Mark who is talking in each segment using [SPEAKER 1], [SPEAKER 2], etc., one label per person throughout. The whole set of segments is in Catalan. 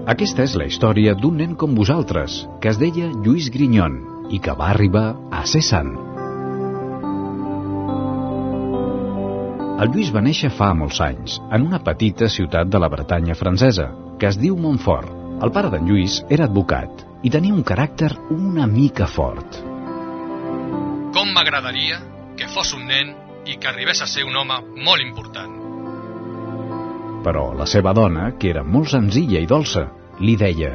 [SPEAKER 1] Aquesta és la història d'un nen com vosaltres, que es deia Lluís Grignon i que va arribar a ser sant. El Lluís va néixer fa molts anys, en una petita ciutat de la Bretanya francesa, que es diu Montfort. El pare d'en Lluís era advocat i tenia un caràcter una mica fort.
[SPEAKER 2] Com m'agradaria que fos un nen i que arribés a ser un home molt important.
[SPEAKER 1] Però la seva dona, que era molt senzilla i dolça, li deia: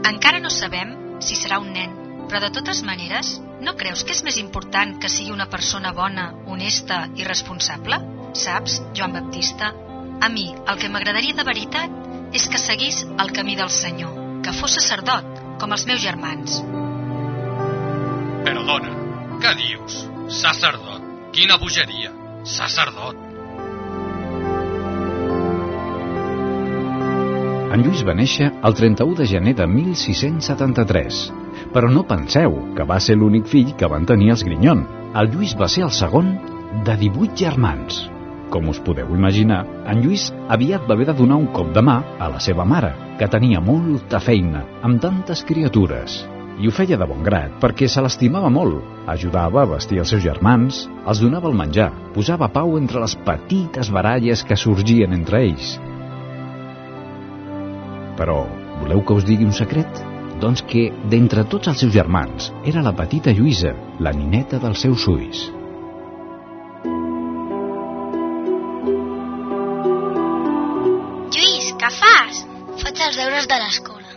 [SPEAKER 3] Encara no sabem si serà un nen, però de totes maneres, no creus que és més important que sigui una persona bona, honesta i responsable? Saps, Joan Baptista, a mi el que m'agradaria de veritat és que seguís el camí del Senyor, que fos sacerdot, com els meus germans.
[SPEAKER 2] Però, dona, què dius? Sacerdot? Quina bogeria! Sacerdot!
[SPEAKER 1] En Lluís va néixer el 31 de gener de 1673, però no penseu que va ser l'únic fill que van tenir els Grignon. El Lluís va ser el segon de 18 germans. Com us podeu imaginar, en Lluís aviat va haver de donar un cop de mà a la seva mare, que tenia molta feina amb tantes criatures. I ho feia de bon grat, perquè se l'estimava molt. Ajudava a vestir els seus germans, els donava el menjar, posava pau entre les petites baralles que sorgien entre ells. Però voleu que us digui un secret? Doncs que, d'entre tots els seus germans, era la petita Lluïsa, la nineta dels seus ulls.
[SPEAKER 4] Lluís, què fas? Faig els deures de l'escola.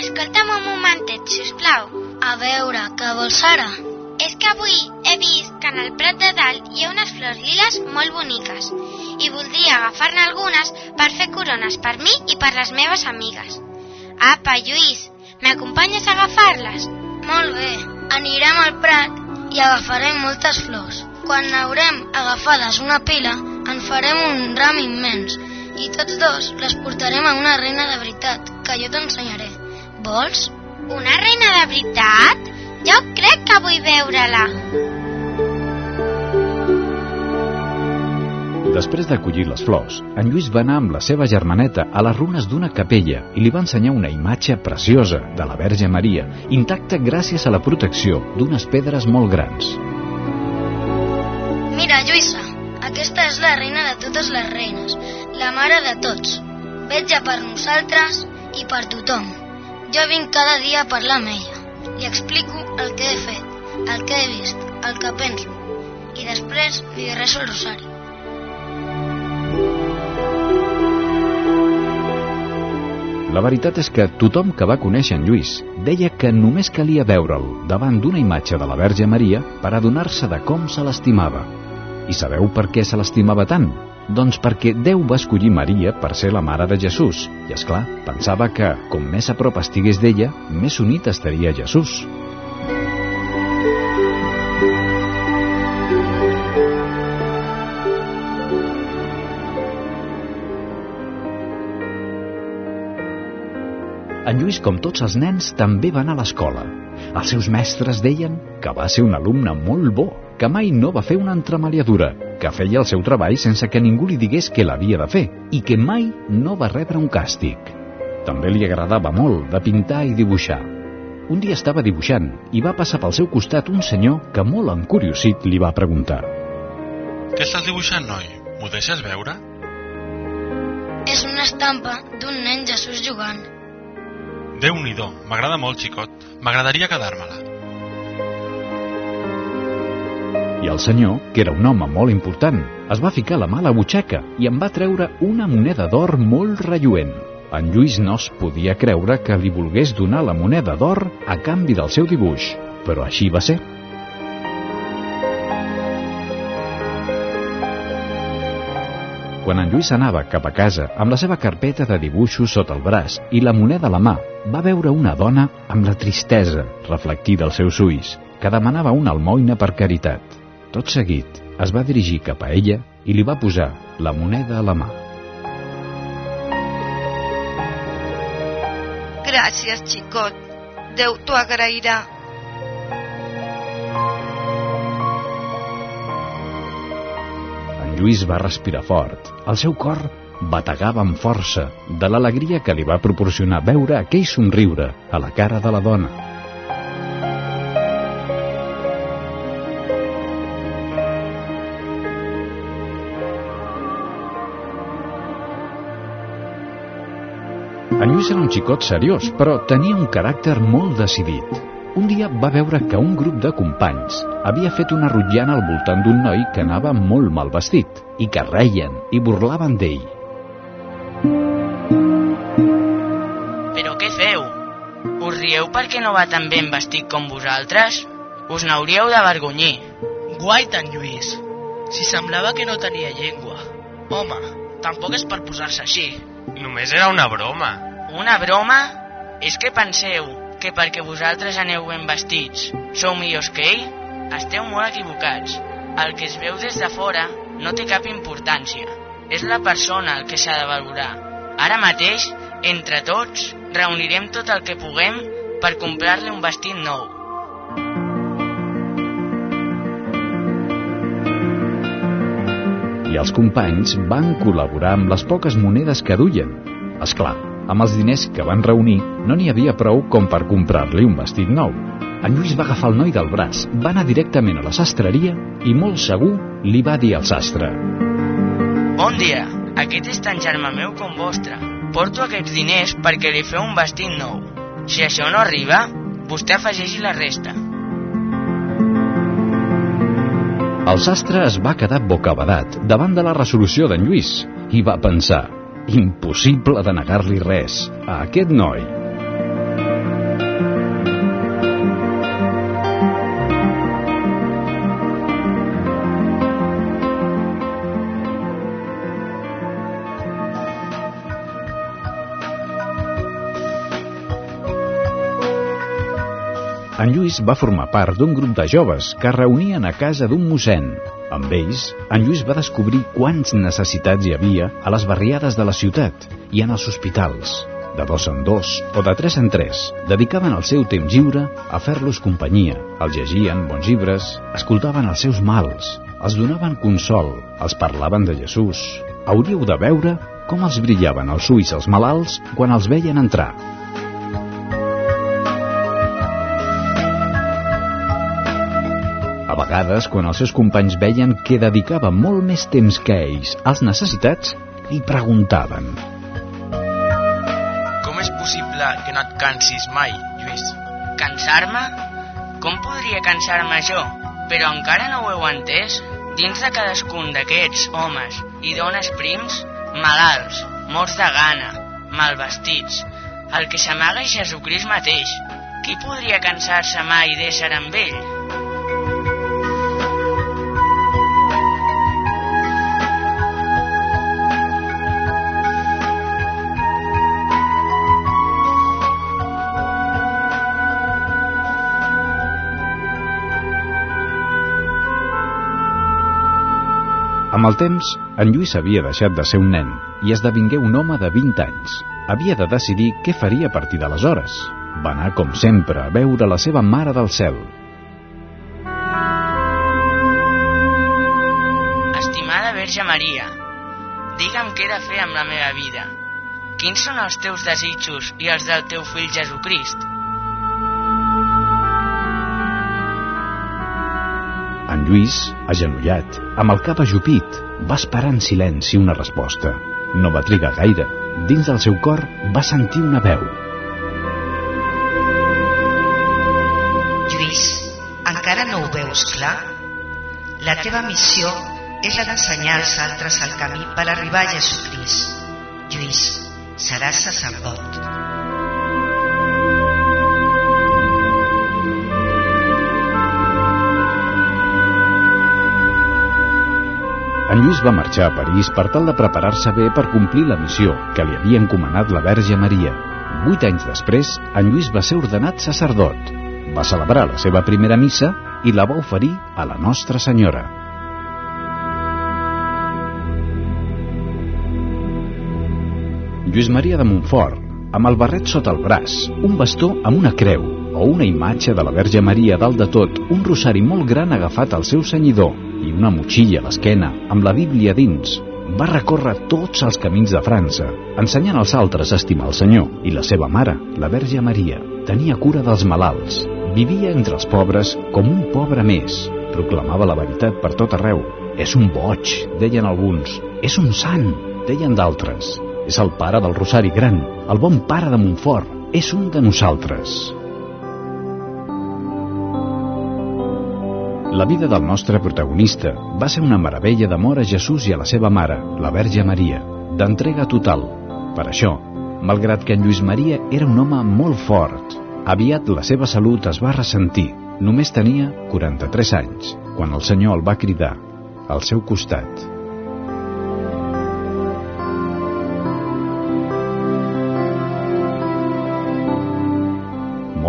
[SPEAKER 4] Escolta'm un momentet, sisplau. A veure, què vols ara? És que avui he vist que en el Prat de Dalt hi ha unes flors liles molt boniques i voldria agafar-ne algunes per fer corones per mi i per les meves amigues. Apa, Lluís, m'acompanyes a agafar-les? Molt bé, anirem al Prat i agafarem moltes flors. Quan n'haurem agafades una pila, en farem un ram immens i tots dos les portarem a una reina de veritat, que jo t'ensenyaré. Vols? Una reina de veritat? Jo crec que vull veure-la.
[SPEAKER 1] Després de collir les flors, en Lluís va anar amb la seva germaneta a les runes d'una capella i li va ensenyar una imatge preciosa de la Verge Maria, intacta gràcies a la protecció d'unes pedres molt grans.
[SPEAKER 4] Mira, Lluïsa, aquesta és la reina de totes les reines, la mare de tots. Vetlla per nosaltres i per tothom. Jo vinc cada dia a parlar amb ella. Li explico el que he fet, el que he vist, el que penso, i després li rezo el rosari.
[SPEAKER 1] La veritat és que tothom que va conèixer en Lluís deia que només calia veure'l davant d'una imatge de la Verge Maria per adonar-se de com se l'estimava. I sabeu per què se l'estimava tant? Doncs perquè Déu va escollir Maria per ser la mare de Jesús. I, esclar, pensava que, com més a prop estigués d'ella, més unit estaria Jesús. En Lluís, com tots els nens, també va anar a l'escola. Els seus mestres deien que va ser un alumne molt bo, que mai no va fer una entremaliadura, que feia el seu treball sense que ningú li digués què l'havia de fer i que mai no va rebre un càstig. També li agradava molt de pintar i dibuixar. Un dia estava dibuixant i va passar pel seu costat un senyor que, molt encuriosit, li va preguntar:
[SPEAKER 5] Què estàs dibuixant, noi? M'ho deixes veure?
[SPEAKER 4] És una estampa d'un nen Jesús jugant.
[SPEAKER 5] Déu-n'hi-do, m'agrada molt, xicot. M'agradaria quedar-me-la.
[SPEAKER 1] I el senyor, que era un home molt important, es va ficar la mà a la butxaca i en va treure una moneda d'or molt relluent. En Lluís no es podia creure que li volgués donar la moneda d'or a canvi del seu dibuix, però així va ser. Quan en Lluís anava cap a casa amb la seva carpeta de dibuixos sota el braç i la moneda a la mà, va veure una dona amb la tristesa reflectida als seus ulls, que demanava una almoina per caritat. Tot seguit, es va dirigir cap a ella i li va posar la moneda a la mà.
[SPEAKER 6] Gràcies, xicot. Déu t'ho agrairà.
[SPEAKER 1] En Lluís va respirar fort. El seu cor bategava amb força de l'alegria que li va proporcionar veure aquell somriure a la cara de la dona. En Lluís era un xicot seriós, però tenia un caràcter molt decidit. Un dia va veure que un grup de companys havia fet una rotllana al voltant d'un noi que anava molt mal vestit i que reien i burlaven d'ell.
[SPEAKER 7] Però què feu? Us rieu perquè no va tan ben vestit com vosaltres? Us n'hauríeu d'avergonyir.
[SPEAKER 8] Guaita, en Lluís. Si semblava que no tenia llengua. Home, tampoc és per posar-se així.
[SPEAKER 5] Només era una broma.
[SPEAKER 7] Una broma? És que penseu que perquè vosaltres aneu ben vestits sou millors que ell? Esteu molt equivocats. El que es veu des de fora no té cap importància. És la persona el que s'ha de valorar. Ara mateix, entre tots, reunirem tot el que puguem per comprar-li un vestit nou.
[SPEAKER 1] I els companys van col·laborar amb les poques monedes que duien. Esclar, amb els diners que van reunir no n'hi havia prou com per comprar-li un vestit nou. En Lluís va agafar el noi del braç, va anar directament a la sastreria i molt segur li va dir al sastre:
[SPEAKER 7] Bon dia, aquest és tant germà meu com vostre. Porto aquests diners perquè li feu un vestit nou. Si això no arriba, vostè afegeixi la resta.
[SPEAKER 1] El sastre es va quedar bocabadat davant de la resolució d'en Lluís i va pensar: impossible de negar-li res a aquest noi. En Lluís va formar part d'un grup de joves que es reunien a casa d'un mossèn. Amb ells, en Lluís va descobrir quants necessitats hi havia a les barriades de la ciutat i en els hospitals. De 2 en 2 o de 3 en 3, dedicaven el seu temps lliure a fer-los companyia. Els llegien bons llibres, escoltaven els seus mals, els donaven consol, els parlaven de Jesús. Hauríeu de veure com els brillaven els ulls als malalts quan els veien entrar. A vegades, quan els seus companys veien que dedicava molt més temps que ells als necessitats, li preguntaven:
[SPEAKER 8] Com és possible que no et cansis mai, Lluís?
[SPEAKER 7] Cansar-me? Com podria cansar-me jo? Però encara no ho heu entès? Dins de cadascun d'aquests homes i dones prims, malalts, morts de gana, mal vestits, el que s'amaga és Jesucrist mateix. Qui podria cansar-se mai d'ésser amb ell?
[SPEAKER 1] Amb el temps, en Lluís havia deixat de ser un nen i esdevingué un home de 20 anys. Havia de decidir què faria a partir d'aleshores. Va anar, com sempre, a veure la seva Mare del Cel.
[SPEAKER 7] Estimada Verge Maria, digue'm què he de fer amb la meva vida. Quins són els teus desitjos i els del teu fill Jesucrist?
[SPEAKER 1] En Lluís, agenollat, amb el cap ajupit, va esperar en silenci una resposta. No va trigar gaire. Dins del seu cor va sentir una veu.
[SPEAKER 6] Lluís, encara no ho veus clar? La teva missió és la d'ensenyar als altres el camí per arribar a Jesucrist. Lluís, seràs sacerdot.
[SPEAKER 1] En Lluís va marxar a París per tal de preparar-se bé per complir la missió que li havia encomanat la Verge Maria. 8 anys després, en Lluís va ser ordenat sacerdot. Va celebrar la seva primera missa i la va oferir a la Nostra Senyora. Lluís Maria de Montfort, amb el barret sota el braç, un bastó amb una creu o una imatge de la Verge Maria dalt de tot, un rosari molt gran agafat al seu cenyidor i una motxilla a l'esquena amb la Bíblia dins. Va recórrer tots els camins de França, ensenyant als altres a estimar el Senyor, i la seva mare, la Verge Maria, tenia cura dels malalts. Vivia entre els pobres com un pobre més. Proclamava la veritat per tot arreu. És un boig, deien alguns. És un sant, deien d'altres. És el pare del Rosari Gran, el bon pare de Montfort. És un de nosaltres. La vida del nostre protagonista va ser una meravella d'amor a Jesús i a la seva mare, la Verge Maria, d'entrega total. Per això, malgrat que en Lluís Maria era un home molt fort, aviat la seva salut es va ressentir. Només tenia 43 anys, quan el Senyor el va cridar al seu costat.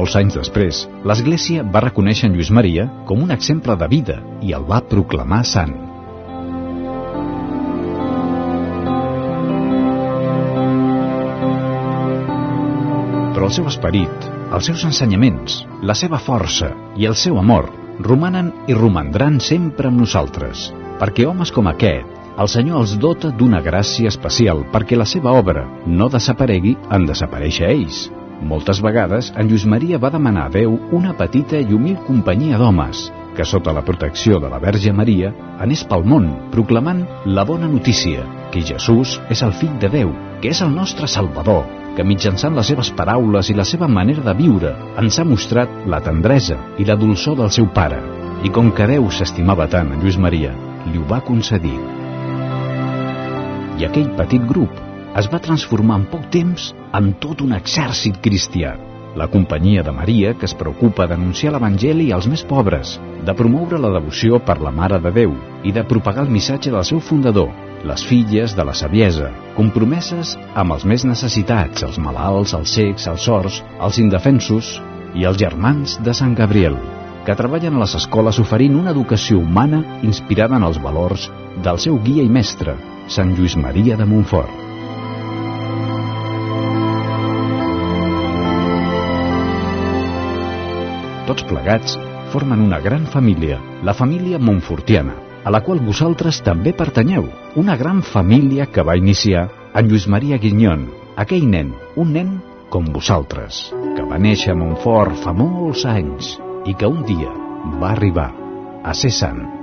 [SPEAKER 1] Molts anys després, l'Església va reconèixer en Lluís Maria com un exemple de vida i el va proclamar sant. Però el seu esperit, els seus ensenyaments, la seva força i el seu amor romanen i romandran sempre amb nosaltres, perquè homes com aquest, el Senyor els dota d'una gràcia especial perquè la seva obra no desaparegui en desaparèixer ells. Moltes vegades, en Lluís Maria va demanar a Déu una petita i humil companyia d'homes que, sota la protecció de la Verge Maria, anés pel món proclamant la bona notícia, que Jesús és el Fill de Déu, que és el nostre Salvador, que mitjançant les seves paraules i la seva manera de viure ens ha mostrat la tendresa i la dolçor del seu pare. I com que Déu s'estimava tant a Lluís Maria, li ho va concedir. I aquell petit grup es va transformar en poc temps en tot un exèrcit cristià. La companyia de Maria, que es preocupa d'anunciar l'Evangeli als més pobres, de promoure la devoció per la Mare de Déu i de propagar el missatge del seu fundador, les filles de la saviesa, compromeses amb els més necessitats, els malalts, els cecs, els sords, els indefensos i els germans de Sant Gabriel, que treballen a les escoles oferint una educació humana inspirada en els valors del seu guia i mestre, Sant Lluís Maria de Montfort. Tots plegats formen una gran família, la família montfortiana, a la qual vosaltres també pertanyeu, una gran família que va iniciar en Lluís Maria Guignon, aquell nen, un nen com vosaltres, que va néixer a Montfort fa molts anys i que un dia va arribar a ser sant.